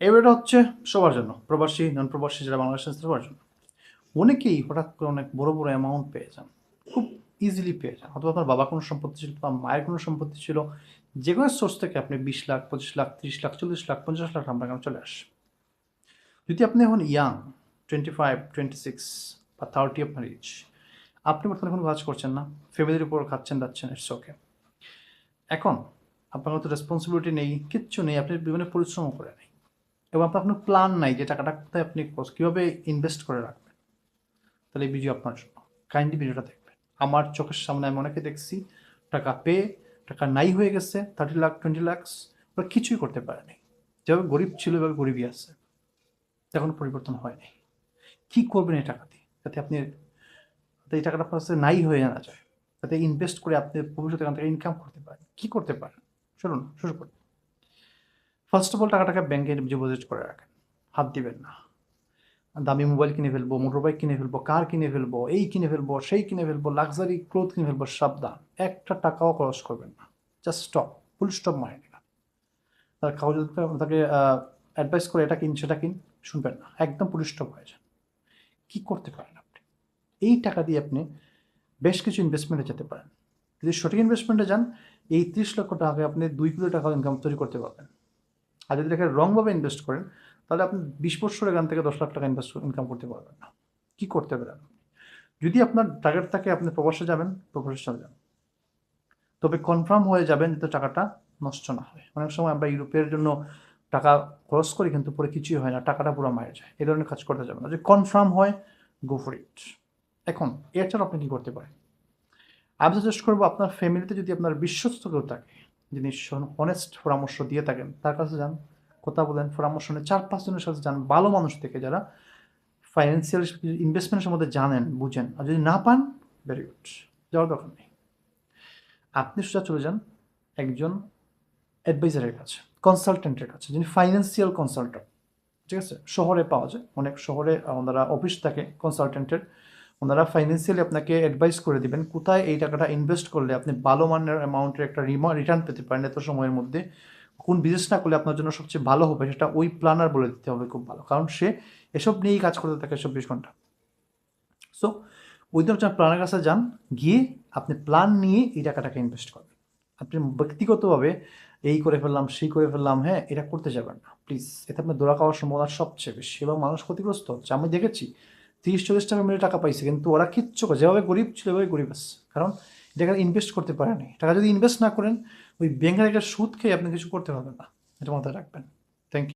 এবারটা হচ্ছে সবার জন্য, প্রবাসী, নন প্রবাসী যারা বাংলাদেশে আছে সবার জন্য। অনেকেই হঠাৎ করে অনেক বড় বড় অ্যামাউন্ট পেয়ে যান, খুব ইজিলি পেয়ে যান। অথবা আপনার বাবা কোনো সম্পত্তি ছিল, আপনার মায়ের কোনো সম্পত্তি ছিল, যে কোনো সোর্স থেকে আপনি 20 লাখ, 25 লাখ, 30 লাখ, 40 লাখ, 50 লাখ আপনার কাছে চলে আসে। যদি আপনি এখন ইয়াং, 25, 26 বা 30 আপনার এজ, আপনি বর্তমানে কোনো কাজ করছেন না, ফ্যামিলির উপর খাচ্ছেন যাচ্ছেন, ইটস ওকে। এখন আপনার মতো রেসপন্সিবিলিটি নেই, কিচ্ছু নেই, আপনি বিভিন্ন পরিশ্রম করে নেই, এবং আপনার কোনো প্ল্যান নাই যে টাকাটা কোথায় আপনি কীভাবে ইনভেস্ট করে রাখবেন। তাহলে এই ভিডিও আপনার জন্য। কাইন্ডলি ভিডিওটা দেখবেন। আমার চোখের সামনে আমি অনেকে দেখছি টাকা পেয়ে টাকা নাই হয়ে গেছে, 30 লাখ, 20 লাখ, ওরা কিছুই করতে পারেনি। যেভাবে গরিব ছিল এভাবে গরিবই আছে, এখন পরিবর্তন হয়নি। কি করবেন এই টাকা দিয়ে, যাতে আপনি এই টাকাটা আপনার কাছে নাই হয়ে না যায়, যাতে ইনভেস্ট করে আপনি ভবিষ্যতে এখান থেকে ইনকাম করতে পারেন। কি করতে পারেন শুনুন, শুরু করুন। ফার্স্ট অফ অল টাকাটাকে ব্যাংকে ডিপোজিট করে রাখেন, হাত দিবেন না। দামি মোবাইল কিনে ফেলবো, মোটর বাইক কিনে ফেলবো, কার কিনে ফেলবো, এই কিনে ফেলবো, সেই কিনে ফেলবো, লাক্সারি ক্লোথ কিনে ফেলবো, সাবধান, একটা টাকাও খরচ করবেন না। Just stop, full stop mind. তার কাগজ তাকে অ্যাডভাইস করে এটা কিন সেটা কিন, শুনবেন না, একদম ফুল স্টপ হয়ে যান। কী করতে পারেন আপনি এই টাকা দিয়ে? আপনি বেশ কিছু ইনভেস্টমেন্টে যেতে পারেন। যদি সঠিক ইনভেস্টমেন্টে যান, এই 30 লক্ষ টাকা আপনি 2 কোটি টাকা ইনকাম তৈরি করতে পারবেন। আর যদি এটাকে রংভাবে ইনভেস্ট করেন, তাহলে আপনি 20 বছর এখান থেকে 10 লাখ টাকা ইনকাম করতে পারবেন না। কী করতে পারেন? যদি আপনার টার্গেট থাকে আপনি প্রবাসে যাবেন, প্রবাসে চলে যান, তবে কনফার্ম হয়ে যাবেন যাতে টাকাটা নষ্ট না হয়। অনেক সময় আমরা ইউরোপের জন্য টাকা খরচ করি, কিন্তু পরে কিছুই হয় না, টাকাটা পুরো মারা যায়। এই ধরনের কাজ করতে যাবেন না। যদি কনফার্ম হয়, গো ফর ইট। এখন এছাড়া আপনি কী করতে পারেন? আমি সাজেস্ট করবো, আপনার ফ্যামিলিতে যদি আপনার বিশ্বস্ত কেউ থাকে, যিনি অনেস্ট পরামর্শ দিয়ে থাকেন, তার কাছে যান, কথা বলেন, পরামর্শ নেন। 4-5 জনের সাথে যান, ভালো মানুষ থেকে, যারা ফাইন্যান্সিয়াল ইনভেস্টমেন্টের সম্বন্ধে জানেন, বুঝেন। আর যদি না পান, ভেরি গুড, যাওয়ার দরকার নেই। আপনি সোজা চলে যান একজন অ্যাডভাইজারের কাছে, কনসালটেন্টের কাছে, যিনি ফাইন্যান্সিয়াল কনসালটেন্ট। ঠিক আছে, শহরে পাওয়া যায়, অনেক শহরে ওনারা অফিস থাকে কনসালটেন্টের। ওনারা ফাইন্যান্সিয়ালি আপনাকে অ্যাডভাইস করে দিবেন কোথায় এই টাকাটা ইনভেস্ট করলে আপনি ভালো মানের অ্যামাউন্টের একটা রিটার্ন পেতে পারেন এত সময়ের মধ্যে। কোন বিজনেস না করলে আপনার জন্য সবচেয়ে ভালো হবে, সেটা ওই প্ল্যানার বলে দিতে হবে খুব ভালো, কারণ সে এসব নিয়েই কাজ করতে থাকে 24 ঘন্টা। সো ওই দিন আপনার প্ল্যানের কাছে যান, গিয়ে আপনি প্ল্যান নিয়ে এই টাকাটাকে ইনভেস্ট করবেন। আপনি ব্যক্তিগতভাবে এই করে ফেললাম, সেই করে ফেললাম, হ্যাঁ, এটা করতে যাবেন না প্লিজ। এতে আপনার ধরা খাওয়ার সম্ভাবনা সবচেয়ে বেশি, এবং মানুষ ক্ষতিগ্রস্ত হচ্ছে। আমি দেখেছি 30-40 টাকা মিলে টাকা পাইছে, কিন্তু ওরা কিচ্ছু করে, যেভাবে গরিব ছিল এভাবে গরিব আছে, কারণ এটা ইনভেস্ট করতে পারেনি। টাকা যদি ইনভেস্ট না করেন, ওই ব্যাংকের একটা সুদ খেয়ে আপনি কিছু করতে পারবেন না, এটা মাথায় রাখবেন।